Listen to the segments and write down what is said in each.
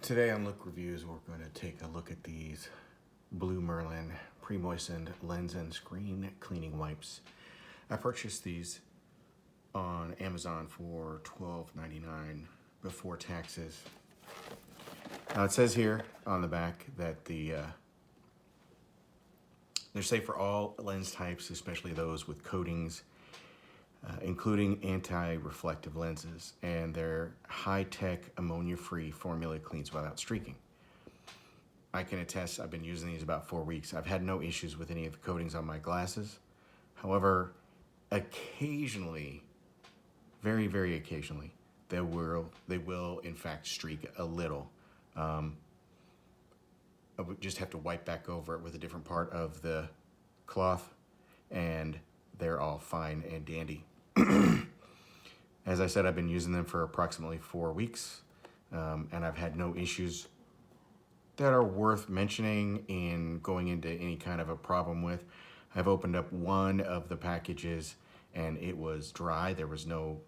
Today on Look Reviews, we're going to take a look at these blue Merlin pre-moistened lens and screen cleaning wipes. I purchased these on Amazon for $12.99 before taxes. Now it says here on the back that they're safe for all lens types, especially those with coatings, including anti-reflective lenses, and their high-tech ammonia-free formula cleans without streaking. I can attest, I've been using these about 4 weeks. I've had no issues with any of the coatings on my glasses. However, occasionally, very, very occasionally, they will in fact streak a little. I would just have to wipe back over it with a different part of the cloth, and they're all fine and dandy. As I said, I've been using them for approximately 4 weeks, and I've had no issues that are worth mentioning in going into any kind of a problem with. I've opened up one of the packages and it was dry. There was no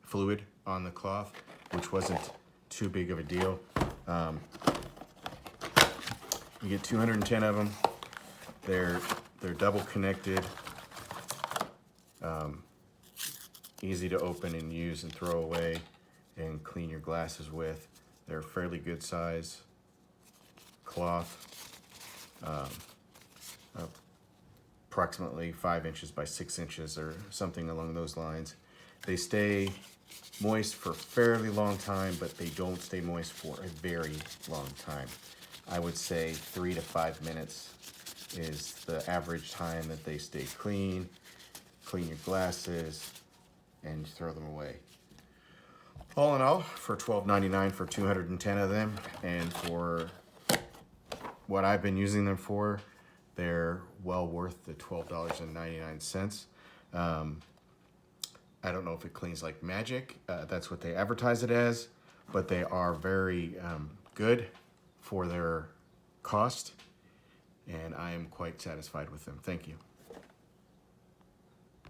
fluid on the cloth, which wasn't too big of a deal. You get 210 of them. They're double connected. Easy to open and use and throw away and clean your glasses with. They're a fairly good size cloth, approximately 5 inches by 6 inches or something along those lines. They stay moist for a fairly long time, but they don't stay moist for a very long time. I would say 3 to 5 minutes is the average time that they stay clean. Clean your glasses and throw them away. All in all, for $12.99 for 210 of them, and for what I've been using them for, they're well worth the $12.99. I don't know if it cleans like magic. That's what they advertise it as, but they are very good for their cost, and I am quite satisfied with them. Thank you.